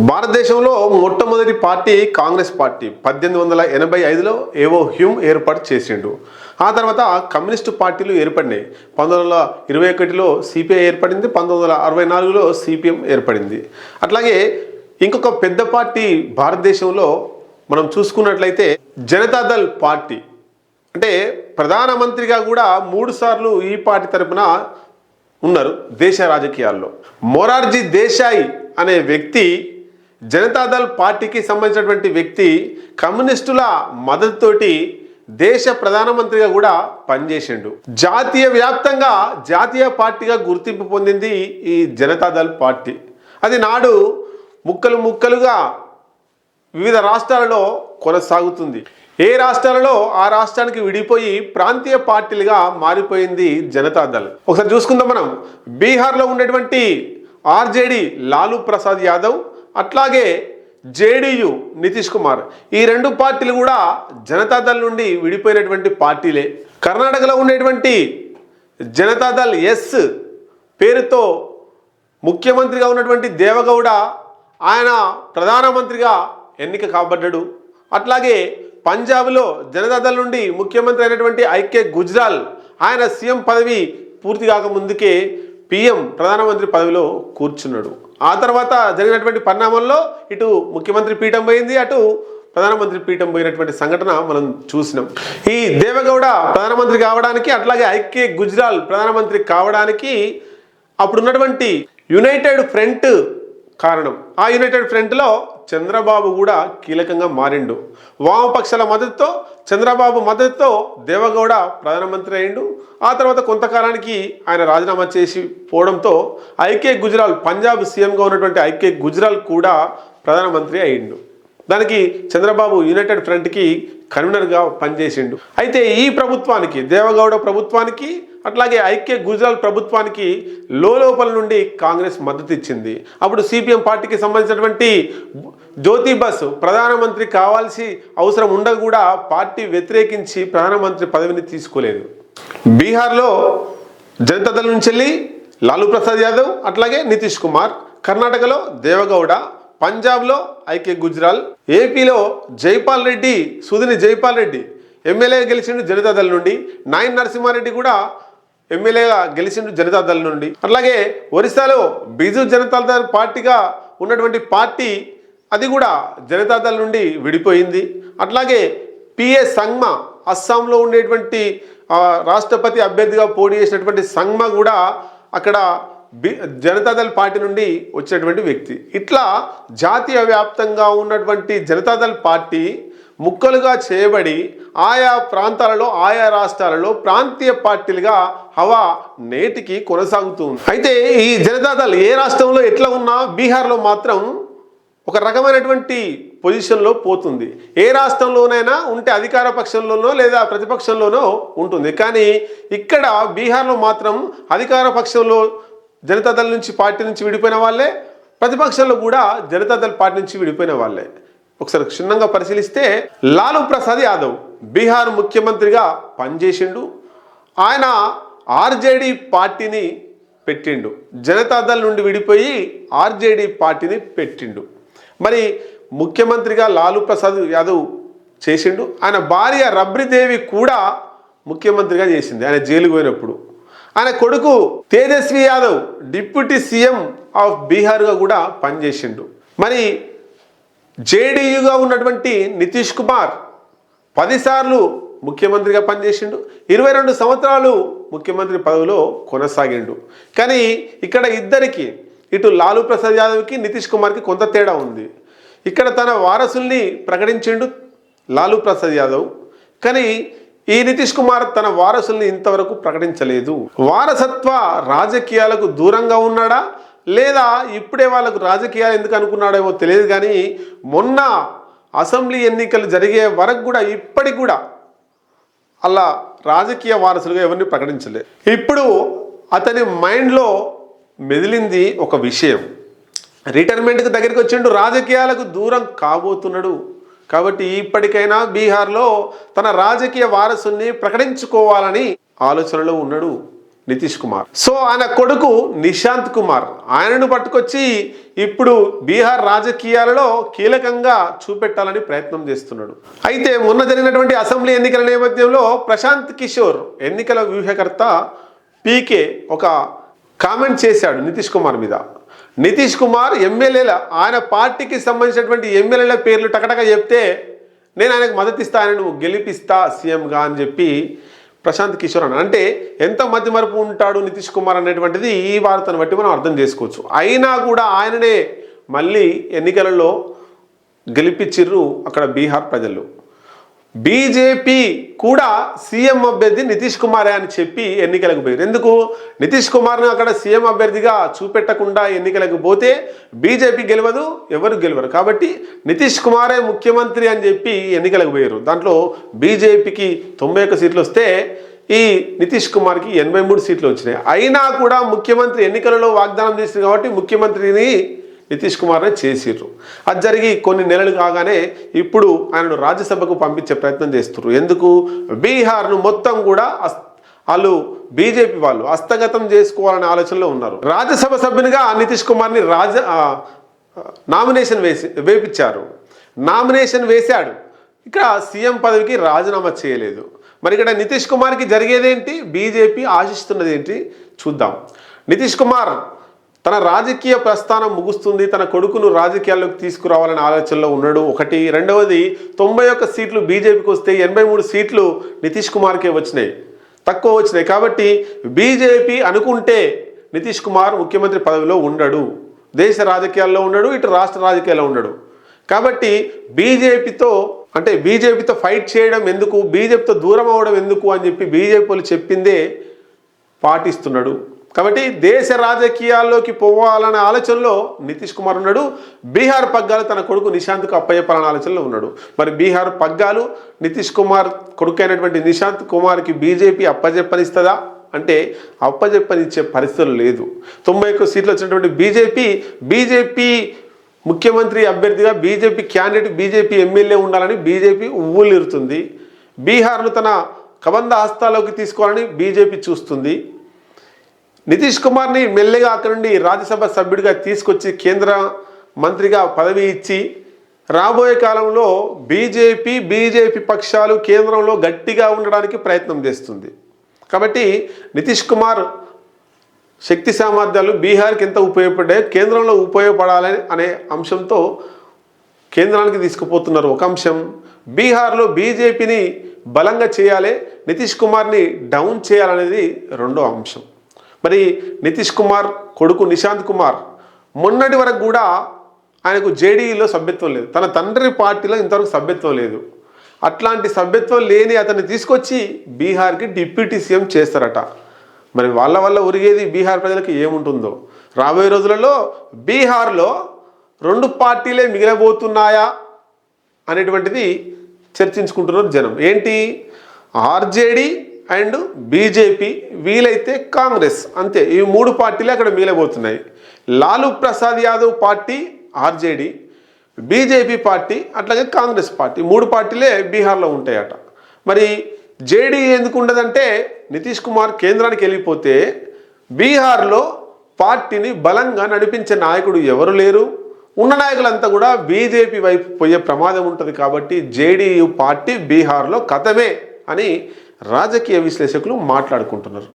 భారతదేశంలో మొట్టమొదటి party Congress party 1885లో ఏవో హ్యూమ్ ఏర్పాటు చేసిండు. ఆ తర్వాత కమ్యూనిస్టు పార్టీలు ఏర్పడినాయి. 1921లో సిపిఐ ఏర్పడింది, 1964లో సిపిఎం ఏర్పడింది. అట్లాగే ఇంకొక పెద్ద పార్టీ భారతదేశంలో మనం చూసుకున్నట్లయితే జనతాదళ్ పార్టీ. అంటే ప్రధానమంత్రిగా కూడా 3 సార్లు ఈ పార్టీ తరపున ఉన్నారు దేశ రాజకీయాల్లో. మొరార్జీ దేశాయ్ అనే వ్యక్తి జనతాదళ్ పార్టీకి సంబంధించినటువంటి వ్యక్తి కమ్యూనిస్టుల మద్దతుతోటి దేశ ప్రధానమంత్రిగా కూడా పనిచేసిండు. జాతీయ వ్యాప్తంగా జాతీయ పార్టీగా గుర్తింపు పొందింది ఈ జనతాదళ్ పార్టీ. అది నాడు ముక్కలు ముక్కలుగా వివిధ రాష్ట్రాలలో కొనసాగుతుంది. ఏ రాష్ట్రాలలో ఆ రాష్ట్రానికి విడిపోయి ప్రాంతీయ పార్టీలుగా మారిపోయింది జనతాదళ్. ఒకసారి చూసుకుందాం మనం. బీహార్లో ఉండేటువంటి ఆర్జేడీ లాలూ ప్రసాద్ యాదవ్, అట్లాగే జేడీయూ నితీష్ కుమార్, ఈ 2 పార్టీలు కూడా జనతాదళ్ నుండి విడిపోయినటువంటి పార్టీలే. కర్ణాటకలో ఉండేటువంటి జనతాదళ్ ఎస్ పేరుతో ముఖ్యమంత్రిగా ఉన్నటువంటి దేవగౌడ ఆయన ప్రధానమంత్రిగా ఎన్నిక కాబడ్డాడు. అట్లాగే పంజాబ్లో జనతాదళ్ నుండి ముఖ్యమంత్రి అయినటువంటి ఐకే గుజ్రాల్ ఆయన సీఎం పదవి పూర్తి కాకముందుకే పిఎం ప్రధానమంత్రి పదవిలో కూర్చున్నాడు. ఆ తర్వాత జరిగినటువంటి పరిణామాల్లో ఇటు ముఖ్యమంత్రి పీఠం పోయింది, అటు ప్రధానమంత్రి పీఠం పోయినటువంటి సంఘటన మనం చూసినాం. ఈ దేవగౌడ ప్రధానమంత్రి కావడానికి, అట్లాగే ఐకే గుజ్రాల్ ప్రధానమంత్రి కావడానికి అప్పుడున్నటువంటి యునైటెడ్ ఫ్రంట్ కారణం. ఆ యునైటెడ్ ఫ్రంట్లో చంద్రబాబు కూడా కీలకంగా మారిండు. వామపక్షాల మద్దతుతో, చంద్రబాబు మద్దతుతో దేవగౌడ ప్రధానమంత్రి అయిండు. ఆ తర్వాత కొంతకాలానికి ఆయన రాజీనామా చేసి పోవడంతో ఐకే గుజ్రాల్, పంజాబ్ సీఎంగా ఉన్నటువంటి ఐకే గుజ్రాల్ కూడా ప్రధానమంత్రి అయిండు. దానికి చంద్రబాబు యునైటెడ్ ఫ్రంట్కి కన్వీనర్గా పనిచేసిండు. అయితే ఈ ప్రభుత్వానికి, దేవగౌడ ప్రభుత్వానికి, అట్లాగే ఐకే గుజ్రాల్ ప్రభుత్వానికి లోపల నుండి కాంగ్రెస్ మద్దతు ఇచ్చింది. అప్పుడు సిపిఎం పార్టీకి సంబంధించినటువంటి జ్యోతి బసు ప్రధానమంత్రి కావాల్సి అవసరం ఉండగా కూడా పార్టీ వ్యతిరేకించి ప్రధానమంత్రి పదవిని తీసుకోలేదు. బీహార్లో జనతాదళ్ నుంచి వెళ్ళి లాలూ ప్రసాద్ యాదవ్, అట్లాగే నితీష్ కుమార్, కర్ణాటకలో దేవగౌడ, పంజాబ్లో ఐకే గుజ్రాల్, ఏపీలో జైపాల్ రెడ్డి, సుధిని జైపాల్ రెడ్డి ఎమ్మెల్యే గెలిచిండు జనతాదళ్ నుండి, నాయన్ నరసింహారెడ్డి కూడా ఎమ్మెల్యేగా గెలిచిండు జనతాదళ్ నుండి. అట్లాగే ఒరిస్సాలో బిజు జనతాదళ్ పార్టీగా ఉన్నటువంటి పార్టీ అది కూడా జనతాదళ్ నుండి విడిపోయింది. అట్లాగే పిఏ సంగ్మా అస్సాంలో ఉండేటువంటి రాష్ట్రపతి అభ్యర్థిగా పోటీ చేసినటువంటి సంగ్మా కూడా అక్కడ జనతాదళ్ పార్టీ నుండి వచ్చినటువంటి వ్యక్తి. ఇట్లా జాతీయ వ్యాప్తంగా ఉన్నటువంటి జనతాదళ్ పార్టీ ముక్కలుగా చేయబడి ఆయా ప్రాంతాలలో, ఆయా రాష్ట్రాలలో ప్రాంతీయ పార్టీలుగా హవా నేటికి కొనసాగుతుంది. అయితే ఈ జనతాదళ్ ఏ రాష్ట్రంలో ఎట్లా ఉన్నా బీహార్లో మాత్రం ఒక రకమైనటువంటి పొజిషన్లో పోతుంది. ఏ రాష్ట్రంలోనైనా ఉంటే అధికార పక్షంలోనో లేదా ప్రతిపక్షంలోనో ఉంటుంది. కానీ ఇక్కడ బీహార్లో మాత్రం అధికార పక్షంలో జనతాదళ్ నుంచి పార్టీ నుంచి విడిపోయిన వాళ్ళే, ప్రతిపక్షంలో కూడా జనతాదళ్ పార్టీ నుంచి విడిపోయిన వాళ్ళే. ఒకసారి క్షుణ్ణంగా పరిశీలిస్తే లాలూ ప్రసాద్ యాదవ్ బీహార్ ముఖ్యమంత్రిగా పనిచేసిండు. ఆయన ఆర్జేడీ పార్టీని పెట్టిండు. జనతాదళ్ నుండి విడిపోయి ఆర్జేడీ పార్టీని పెట్టిండు. మరి ముఖ్యమంత్రిగా లాలూ ప్రసాద్ యాదవ్ చేసిండు. ఆయన భార్య రబ్రీదేవి కూడా ముఖ్యమంత్రిగా చేసింది ఆయన జైలుకు పోయినప్పుడు. ఆయన కొడుకు Tejashwi Yadav deputy CM of బీహార్గా కూడా పనిచేసిండు. మరి జేడీయూగా ఉన్నటువంటి నితీష్ కుమార్ 10 సార్లు ముఖ్యమంత్రిగా పనిచేసిండు. 22 సంవత్సరాలు ముఖ్యమంత్రి పదవిలో కొనసాగిండు. కానీ ఇక్కడ ఇద్దరికి, ఇటు లాలూ ప్రసాద్ యాదవ్కి, నితీష్ కుమార్కి కొంత తేడా ఉంది. ఇక్కడ తన వారసుల్ని ప్రకటించిండు లాలూ ప్రసాద్ యాదవ్, కానీ ఈ నితీష్ కుమార్ తన వారసుల్ని ఇంతవరకు ప్రకటించలేదు. వారసత్వ రాజకీయాలకు దూరంగా ఉన్నాడా లేదా ఇప్పుడే వాళ్ళకు రాజకీయాలు ఎందుకు అనుకున్నాడేమో తెలియదు. కానీ మొన్న అసెంబ్లీ ఎన్నికలు జరిగే వరకు కూడా ఇప్పటికి కూడా అలా రాజకీయ వారసులుగా ఎవరిని ప్రకటించలేదు. ఇప్పుడు అతని మైండ్లో మెదిలింది ఒక విషయం. రిటైర్మెంట్కి దగ్గరికి వచ్చిండు, రాజకీయాలకు దూరం కాబోతున్నాడు. కాబట్టి ఇప్పటికైనా బీహార్లో తన రాజకీయ వారసుని ప్రకటించుకోవాలని ఆలోచనలో ఉన్నాడు నితీష్ కుమార్. సో ఆయన కొడుకు నిశాంత్ కుమార్, ఆయనను పట్టుకొచ్చి ఇప్పుడు బీహార్ రాజకీయాలలో కీలకంగా చూపెట్టాలని ప్రయత్నం చేస్తున్నాడు. అయితే మొన్న జరిగినటువంటి అసెంబ్లీ ఎన్నికల నేపథ్యంలో ప్రశాంత్ కిషోర్ ఎన్నికల వ్యూహకర్త పీకే ఒక కామెంట్ చేశాడు నితీష్ కుమార్ మీద. నితీష్ కుమార్ ఎమ్మెల్యేల ఆయన పార్టీకి సంబంధించినటువంటి ఎమ్మెల్యేల పేర్లు టకటక చెప్తే నేను ఆయనకు మద్దతు ఇస్తా, ఆయనను గెలిపిస్తా సీఎంగా అని చెప్పి ప్రశాంత్ కిషోర్ అన్న. అంటే ఎంత మధ్యమరుపు ఉంటాడు నితీష్ కుమార్ అనేటువంటిది ఈ వార్తను బట్టి మనం అర్థం చేసుకోవచ్చు. అయినా కూడా ఆయననే మళ్ళీ ఎన్నికలలో గెలిపించిర్రు అక్కడ బీహార్ ప్రజలు. బీజేపీ కూడా సీఎం అభ్యర్థి నితీష్ కుమారే అని చెప్పి ఎన్నికలకు పోయారు. ఎందుకు? నితీష్ కుమార్ను అక్కడ సీఎం అభ్యర్థిగా చూపెట్టకుండా ఎన్నికలకు పోతే బీజేపీ గెలవదు, ఎవరు గెలవరు. కాబట్టి నితీష్ కుమారే ముఖ్యమంత్రి అని చెప్పి ఎన్నికలకు పోయారు. దాంట్లో బీజేపీకి 91 సీట్లు వస్తే ఈ నితీష్ కుమార్కి 83 సీట్లు వచ్చినాయి. అయినా కూడా ముఖ్యమంత్రి ఎన్నికలలో వాగ్దానం చేసింది కాబట్టి ముఖ్యమంత్రిని నితీష్ కుమార్నే చేసిర్రు. అది జరిగి కొన్ని నెలలు కాగానే ఇప్పుడు ఆయనను రాజ్యసభకు పంపించే ప్రయత్నం చేస్తున్నారు. ఎందుకు? బీహార్ను మొత్తం కూడా వాళ్ళు బీజేపీ వాళ్ళు హస్తగతం చేసుకోవాలనే ఆలోచనలో ఉన్నారు. రాజ్యసభ సభ్యునిగా నితీష్ కుమార్ని నామినేషన్ వేపించారు. నామినేషన్ వేశాడు, ఇక్కడ సీఎం పదవికి రాజీనామా చేయలేదు. మరి ఇక్కడ నితీష్ కుమార్కి జరిగేదేంటి? బీజేపీ ఆశిస్తున్నది ఏంటి చూద్దాం. నితీష్ కుమార్ తన రాజకీయ ప్రస్థానం ముగుస్తుంది, తన కొడుకును రాజకీయాల్లోకి తీసుకురావాలనే ఆలోచనలో ఉన్నాడు. ఒకటి. రెండవది, 91 సీట్లు బీజేపీకి వస్తే 83 సీట్లు నితీష్ కుమార్కే వచ్చినాయి, తక్కువ వచ్చినాయి. కాబట్టి బీజేపీ అనుకుంటే నితీష్ కుమార్ ముఖ్యమంత్రి పదవిలో ఉండడు, దేశ రాజకీయాల్లో ఉండడు, ఇటు రాష్ట్ర రాజకీయాల్లో ఉండడు. కాబట్టి బీజేపీతో ఫైట్ చేయడం ఎందుకు, బీజేపీతో దూరం అవ్వడం ఎందుకు అని చెప్పి బీజేపీ వాళ్ళు చెప్పిందే పాటిస్తున్నాడు. కాబట్టి దేశ రాజకీయాల్లోకి పోవాలనే ఆలోచనలో నితీష్ కుమార్ ఉన్నాడు. బీహార్ పగ్గాలు తన కొడుకు నిశాంత్కు అప్పయ్యపాలనే ఆలోచనలో ఉన్నాడు. మరి బీహార్ పగ్గాలు నితీష్ కుమార్ కొడుకు అయినటువంటి నిశాంత్ కుమార్కి బీజేపీ అప్పజెప్పనిస్తుందా అంటే అప్పజెప్పనిచ్చే పరిస్థితులు లేదు. 91 సీట్లు వచ్చినటువంటి బీజేపీ ముఖ్యమంత్రి అభ్యర్థిగా బీజేపీ క్యాండిడేట్, బీజేపీ ఎమ్మెల్యే ఉండాలని బీజేపీ ఉవ్వులిరుతుంది. బీహార్ను తన కబంధ హస్తాలోకి తీసుకోవాలని బీజేపీ చూస్తుంది. నితీష్ కుమార్ని మెల్లగా అక్కడి నుండి రాజ్యసభ సభ్యుడిగా తీసుకొచ్చి కేంద్ర మంత్రిగా పదవి ఇచ్చి రాబోయే కాలంలో బీజేపీ పక్షాలు కేంద్రంలో గట్టిగా ఉండడానికి ప్రయత్నం చేస్తుంది. కాబట్టి నితీష్ కుమార్ శక్తి సామర్థ్యాలు బీహార్కి ఎంత ఉపయోగపడ్డాయో కేంద్రంలో ఉపయోగపడాలని అనే అంశంతో కేంద్రానికి తీసుకుపోతున్నారు ఒక అంశం. బీహార్లో బీజేపీని బలంగా చేయాలి, నితీష్ కుమార్ని డౌన్ చేయాలనేది రెండో అంశం. మరి నితీష్ కుమార్ కొడుకు నిశాంత్ కుమార్ మొన్నటి వరకు కూడా ఆయనకు జేడీఈలో సభ్యత్వం లేదు, తన తండ్రి పార్టీలో ఇంతవరకు సభ్యత్వం లేదు. అట్లాంటి సభ్యత్వం లేని అతన్ని తీసుకొచ్చి బీహార్కి డిప్యూటీ సీఎం చేస్తారట. మరి వాళ్ళ వల్ల ఉరిగేది బీహార్ ప్రజలకు ఏముంటుందో. రాబోయే రోజులలో బీహార్లో 2 పార్టీలే మిగిలబోతున్నాయా అనేటువంటిది చర్చించుకుంటున్నారు జనం. ఏంటి? ఆర్జేడీ అండ్ బీజేపీ, వీలైతే కాంగ్రెస్, అంతే. ఈ 3 పార్టీలే అక్కడ మిగిలబోతున్నాయి. Lalu Prasad Yadav party RJD, BJP party, అట్లాగే కాంగ్రెస్ పార్టీ, 3 పార్టీలే బీహార్లో ఉంటాయట. మరి జేడీ ఎందుకు ఉండదంటే నితీష్ కుమార్ కేంద్రానికి వెళ్ళిపోతే బీహార్లో పార్టీని బలంగా నడిపించే నాయకుడు ఎవరు లేరు. ఉన్న నాయకులంతా కూడా బీజేపీ వైపు పోయే ప్రమాదం ఉంటుంది. కాబట్టి జేడీయూ పార్టీ బీహార్లో కథమే అని రాజకీయ విశ్లేషకులు మాట్లాడుకుంటున్నారు.